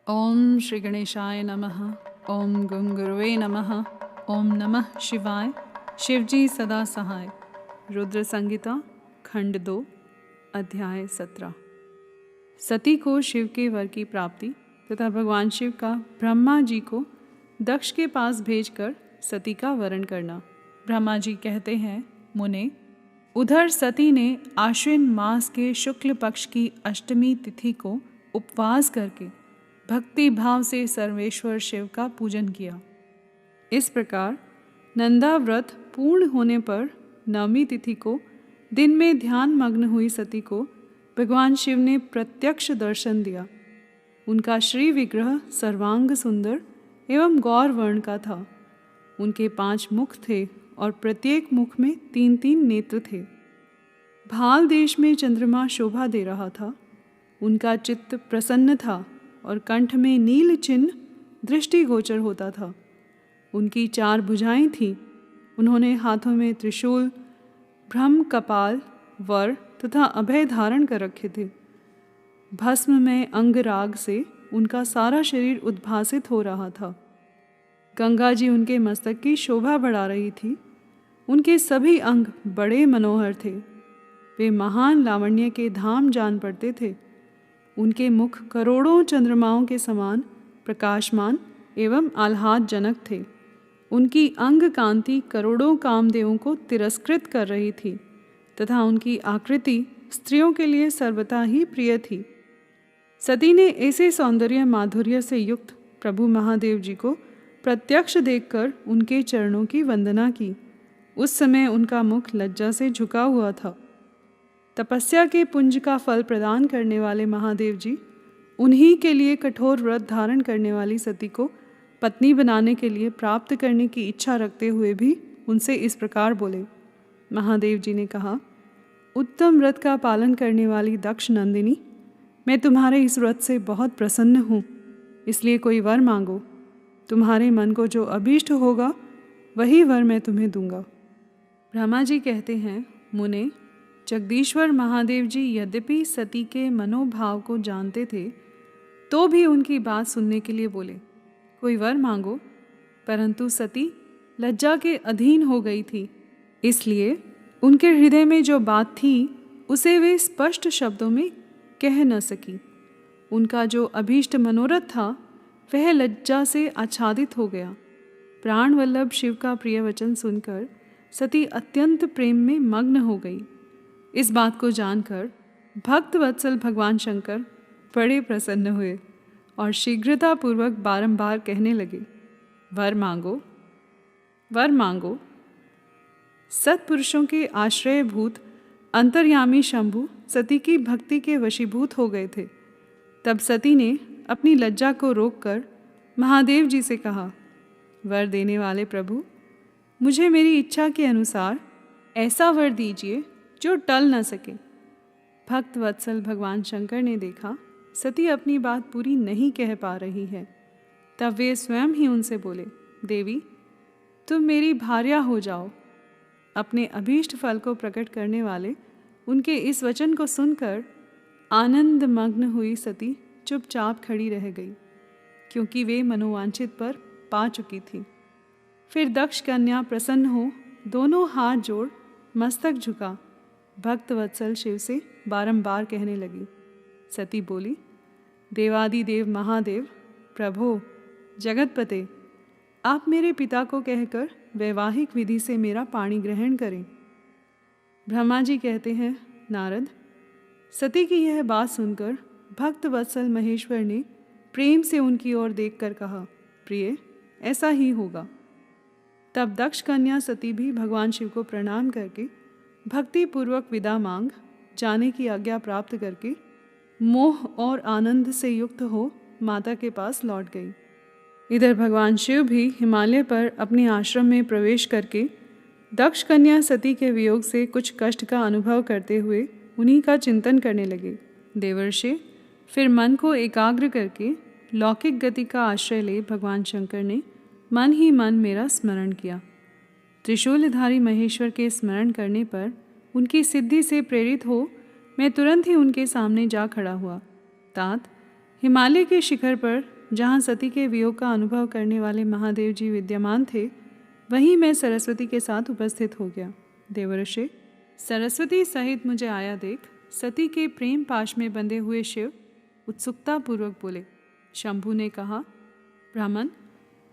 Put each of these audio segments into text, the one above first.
ओम श्री गणेशाय नमः। ओम गं गुरुवे नमः। ओम नमः शिवाय। शिवजी सदा सहाय। रुद्र संगीता खंड 2 अध्याय 17। सती को शिव के वर की प्राप्ति तथा भगवान शिव का ब्रह्मा जी को दक्ष के पास भेजकर सती का वरण करना। ब्रह्मा जी कहते हैं, मुने, उधर सती ने आश्विन मास के शुक्ल पक्ष की अष्टमी तिथि को उपवास करके भक्ति भाव से सर्वेश्वर शिव का पूजन किया। इस प्रकार नंदा व्रत पूर्ण होने पर नवमी तिथि को दिन में ध्यान मग्न हुई सती को भगवान शिव ने प्रत्यक्ष दर्शन दिया। उनका श्री विग्रह सर्वांग सुंदर एवं गौर वर्ण का था। उनके 5 मुख थे और प्रत्येक मुख में 3-3 नेत्र थे। भाल देश में चंद्रमा शोभा दे रहा था। उनका चित्त प्रसन्न था और कंठ में नील चिन्ह दृष्टिगोचर होता था। उनकी 4 भुजाएं थीं। उन्होंने हाथों में त्रिशूल, ब्रह्म कपाल, वर तथा अभय धारण कर रखे थे। भस्म में अंगराग से उनका सारा शरीर उद्भासित हो रहा था। गंगा जी उनके मस्तक की शोभा बढ़ा रही थी। उनके सभी अंग बड़े मनोहर थे। वे महान लावण्य के धाम जान पड़ते थे। उनके मुख करोड़ों चंद्रमाओं के समान प्रकाशमान एवं आह्लादजनक थे। उनकी अंग कांति करोड़ों कामदेवों को तिरस्कृत कर रही थी तथा उनकी आकृति स्त्रियों के लिए सर्वथा ही प्रिय थी। सती ने ऐसे सौंदर्य माधुर्य से युक्त प्रभु महादेव जी को प्रत्यक्ष देखकर उनके चरणों की वंदना की। उस समय उनका मुख लज्जा से झुका हुआ था। तपस्या के पुंज का फल प्रदान करने वाले महादेव जी उन्हीं के लिए कठोर व्रत धारण करने वाली सती को पत्नी बनाने के लिए प्राप्त करने की इच्छा रखते हुए भी उनसे इस प्रकार बोले। महादेव जी ने कहा, उत्तम व्रत का पालन करने वाली दक्ष नंदिनी, मैं तुम्हारे इस व्रत से बहुत प्रसन्न हूँ, इसलिए कोई वर मांगो। तुम्हारे मन को जो अभीष्ट होगा वही वर मैं तुम्हें दूंगा। ब्रह्मा जी कहते हैं, मुने, जगदीश्वर महादेव जी यद्यपि सती के मनोभाव को जानते थे तो भी उनकी बात सुनने के लिए बोले, कोई वर मांगो। परंतु सती लज्जा के अधीन हो गई थी, इसलिए उनके हृदय में जो बात थी उसे वे स्पष्ट शब्दों में कह न सकी। उनका जो अभीष्ट मनोरथ था वह लज्जा से आच्छादित हो गया। प्राण वल्लभ शिव का प्रिय वचन सुनकर सती अत्यंत प्रेम में मग्न हो गई। इस बात को जानकर भक्त वत्सल भगवान शंकर बड़े प्रसन्न हुए और शीघ्रतापूर्वक बारंबार कहने लगे, वर मांगो, वर मांगो। सत्पुरुषों के आश्रयभूत अंतर्यामी शंभु सती की भक्ति के वशीभूत हो गए थे। तब सती ने अपनी लज्जा को रोककर महादेव जी से कहा, वर देने वाले प्रभु, मुझे मेरी इच्छा के अनुसार ऐसा वर दीजिए जो टल न सके। भक्त वत्सल भगवान शंकर ने देखा सती अपनी बात पूरी नहीं कह पा रही है। तब वे स्वयं ही उनसे बोले, देवी, तुम मेरी भार्या हो जाओ। अपने अभीष्ट फल को प्रकट करने वाले उनके इस वचन को सुनकर आनंद मग्न हुई सती चुपचाप खड़ी रह गई, क्योंकि वे मनोवांछित पर पा चुकी थी। फिर दक्ष कन्या प्रसन्न हो दोनों हाथ जोड़ मस्तक झुका भक्त वत्सल शिव से बारंबार कहने लगी। सती बोली, देवादिदेव महादेव, प्रभो, जगतपते, आप मेरे पिता को कहकर वैवाहिक विधि से मेरा पाणी ग्रहण करें। ब्रह्मा जी कहते हैं, नारद, सती की यह बात सुनकर भक्त वत्सल महेश्वर ने प्रेम से उनकी ओर देखकर कहा, प्रिय, ऐसा ही होगा। तब दक्ष कन्या सती भी भगवान शिव को प्रणाम करके भक्ति पूर्वक विदा मांग जाने की आज्ञा प्राप्त करके मोह और आनंद से युक्त हो माता के पास लौट गई। इधर भगवान शिव भी हिमालय पर अपने आश्रम में प्रवेश करके दक्ष कन्या सती के वियोग से कुछ कष्ट का अनुभव करते हुए उन्हीं का चिंतन करने लगे। देवर्षि फिर मन को एकाग्र करके लौकिक गति का आश्रय ले भगवान शंकर ने मन ही मन मेरा स्मरण किया। त्रिशूलधारी महेश्वर के स्मरण करने पर उनकी सिद्धि से प्रेरित हो मैं तुरंत ही उनके सामने जा खड़ा हुआ। तात, हिमालय के शिखर पर जहाँ सती के वियोग का अनुभव करने वाले महादेव जी विद्यमान थे, वहीं मैं सरस्वती के साथ उपस्थित हो गया। देवर्षि, सरस्वती सहित मुझे आया देख सती के प्रेम पाश में बंधे हुए शिव उत्सुकता पूर्वक बोले। शंभु ने कहा, ब्राह्मण,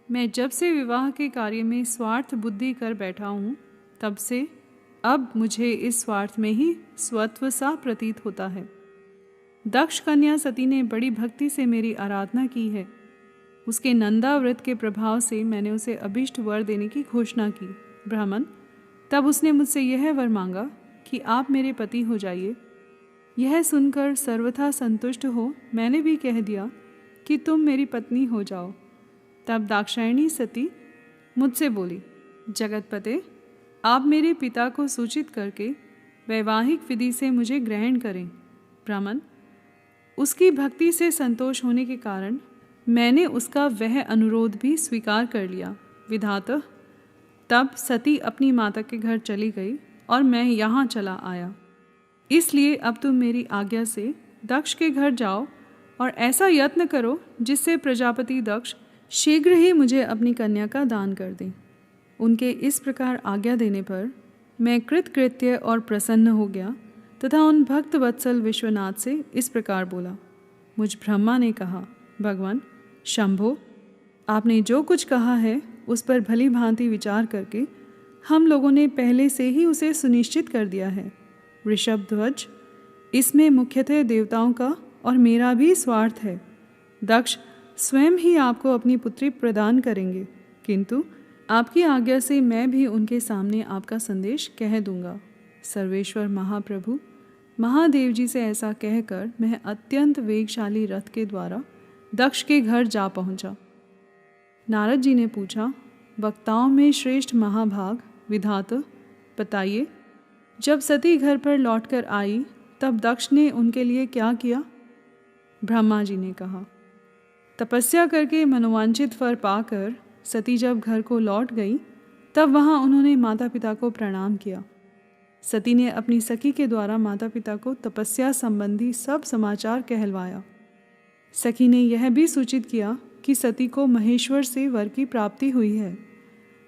मैं जब से विवाह के कार्य में स्वार्थ बुद्धि कर बैठा हूँ, तब से अब मुझे इस स्वार्थ में ही स्वत्व सा प्रतीत होता है। दक्ष कन्या सती ने बड़ी भक्ति से मेरी आराधना की है। उसके नंदा व्रत के प्रभाव से मैंने उसे अभिष्ट वर देने की घोषणा की। ब्राह्मण, तब उसने मुझसे यह वर मांगा कि आप मेरे पति हो जाइए। यह सुनकर सर्वथा संतुष्ट हो मैंने भी कह दिया कि तुम मेरी पत्नी हो जाओ। तब दाक्षायणी सती मुझसे बोली, जगतपते, आप मेरे पिता को सूचित करके वैवाहिक विधि से मुझे ग्रहण करें। ब्राह्मण, उसकी भक्ति से संतोष होने के कारण मैंने उसका वह अनुरोध भी स्वीकार कर लिया। विधाता, तब सती अपनी माता के घर चली गई और मैं यहाँ चला आया। इसलिए अब तुम मेरी आज्ञा से दक्ष के घर जाओ और ऐसा यत्न करो जिससे प्रजापति दक्ष शीघ्र ही मुझे अपनी कन्या का दान कर दें। उनके इस प्रकार आज्ञा देने पर मैं कृतकृत्य और प्रसन्न हो गया तथा उन भक्त वत्सल विश्वनाथ से इस प्रकार बोला। मुझ ब्रह्मा ने कहा, भगवान शंभो, आपने जो कुछ कहा है उस पर भली भांति विचार करके हम लोगों ने पहले से ही उसे सुनिश्चित कर दिया है। ऋषभ ध्वज, इसमें मुख्यतः देवताओं का और मेरा भी स्वार्थ है। दक्ष स्वयं ही आपको अपनी पुत्री प्रदान करेंगे, किंतु आपकी आज्ञा से मैं भी उनके सामने आपका संदेश कह दूंगा। सर्वेश्वर महाप्रभु महादेव जी से ऐसा कहकर मैं अत्यंत वेगशाली रथ के द्वारा दक्ष के घर जा पहुंचा। नारद जी ने पूछा, वक्ताओं में श्रेष्ठ महाभाग विधाता, बताइए, जब सती घर पर लौटकर आई तब दक्ष ने उनके लिए क्या किया? ब्रह्मा जी ने कहा, तपस्या करके मनोवांछित फल पाकर सती जब घर को लौट गई तब वहाँ उन्होंने माता पिता को प्रणाम किया। सती ने अपनी सखी के द्वारा माता पिता को तपस्या संबंधी सब समाचार कहलवाया। सखी ने यह भी सूचित किया कि सती को महेश्वर से वर की प्राप्ति हुई है।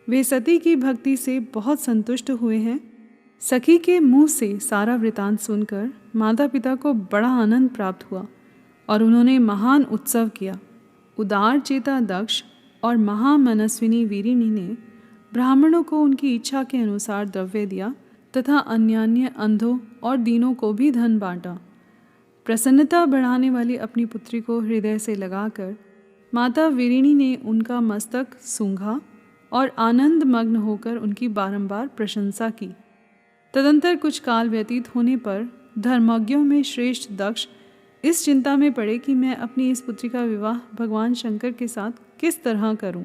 वे सती की भक्ति से बहुत संतुष्ट हुए हैं। सखी के मुंह से सारा वृतांत सुनकर माता पिता को बड़ा आनंद प्राप्त हुआ और उन्होंने महान उत्सव किया। उदार चेता दक्ष और महामनस्विनी वीरिणी ने ब्राह्मणों को उनकी इच्छा के अनुसार द्रव्य दिया तथा अन्यान्य अंधों और दीनों को भी धन बांटा। प्रसन्नता बढ़ाने वाली अपनी पुत्री को हृदय से लगाकर माता वीरिणी ने उनका मस्तक सूंघा और आनंद मग्न होकर उनकी बारंबार प्रशंसा की। तदंतर कुछ काल व्यतीत होने पर धर्मज्ञों में श्रेष्ठ दक्ष इस चिंता में पड़े कि मैं अपनी इस पुत्री का विवाह भगवान शंकर के साथ किस तरह करूं।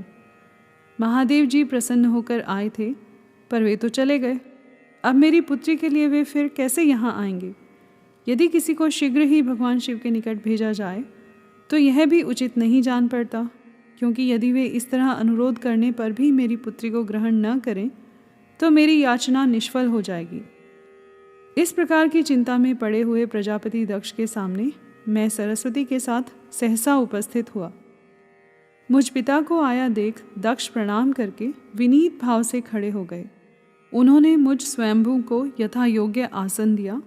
महादेव जी प्रसन्न होकर आए थे, पर वे तो चले गए। अब मेरी पुत्री के लिए वे फिर कैसे यहाँ आएंगे? यदि किसी को शीघ्र ही भगवान शिव के निकट भेजा जाए तो यह भी उचित नहीं जान पड़ता, क्योंकि यदि वे इस तरह अनुरोध करने पर भी मेरी पुत्री को ग्रहण न करें तो मेरी याचना निष्फल हो जाएगी। इस प्रकार की चिंता में पड़े हुए प्रजापति दक्ष के सामने मैं सरस्वती के साथ सहसा उपस्थित हुआ। मुझ पिता को आया देख दक्ष प्रणाम करके विनीत भाव से खड़े हो गए। उन्होंने मुझ स्वयंभू को यथा योग्य आसन दिया।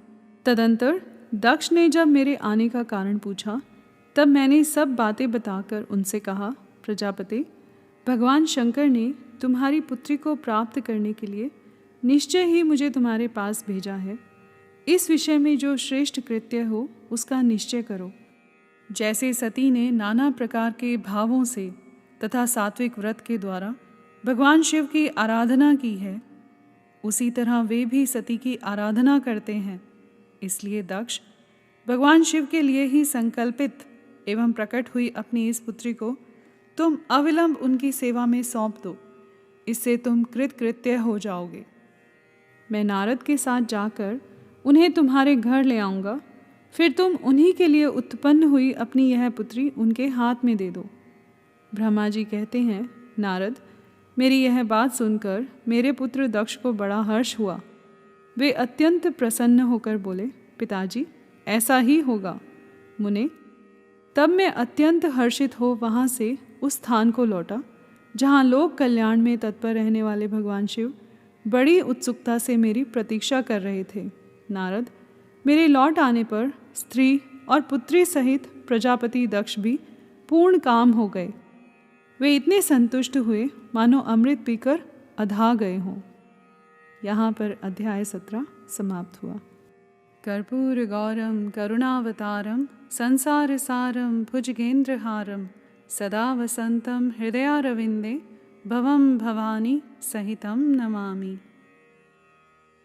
तदंतर दक्ष ने जब मेरे आने का कारण पूछा तब मैंने सब बातें बताकर उनसे कहा, प्रजापति, भगवान शंकर ने तुम्हारी पुत्री को प्राप्त करने के लिए निश्चय ही मुझे तुम्हारे पास भेजा है। इस विषय में जो श्रेष्ठ कृत्य हो उसका निश्चय करो। जैसे सती ने नाना प्रकार के भावों से तथा सात्विक व्रत के द्वारा भगवान शिव की आराधना की है, उसी तरह वे भी सती की आराधना करते हैं। इसलिए दक्ष, भगवान शिव के लिए ही संकल्पित एवं प्रकट हुई अपनी इस पुत्री को तुम अविलंब उनकी सेवा में सौंप दो। इससे तुम कृतकृत्य हो जाओगे। मैं नारद के साथ जाकर उन्हें तुम्हारे घर ले आऊँगा, फिर तुम उन्हीं के लिए उत्पन्न हुई अपनी यह पुत्री उनके हाथ में दे दो। ब्रह्मा जी कहते हैं, नारद, मेरी यह बात सुनकर मेरे पुत्र दक्ष को बड़ा हर्ष हुआ। वे अत्यंत प्रसन्न होकर बोले, पिताजी, ऐसा ही होगा। मुने, तब मैं अत्यंत हर्षित हो वहाँ से उस स्थान को लौटा जहाँ लोक कल्याण में तत्पर रहने वाले भगवान शिव बड़ी उत्सुकता से मेरी प्रतीक्षा कर रहे थे। नारद, मेरे लौट आने पर स्त्री और पुत्री सहित प्रजापति दक्ष भी पूर्ण काम हो गए। वे इतने संतुष्ट हुए मानो अमृत पीकर अधा गए हों। यहाँ पर अध्याय 17 समाप्त हुआ। कर्पूर गौरम करुणावतारम संसार सारम भुजगेंद्रहारम सदा वसंतम हृदयारविंदे भवम भवानी सहितं नमामि।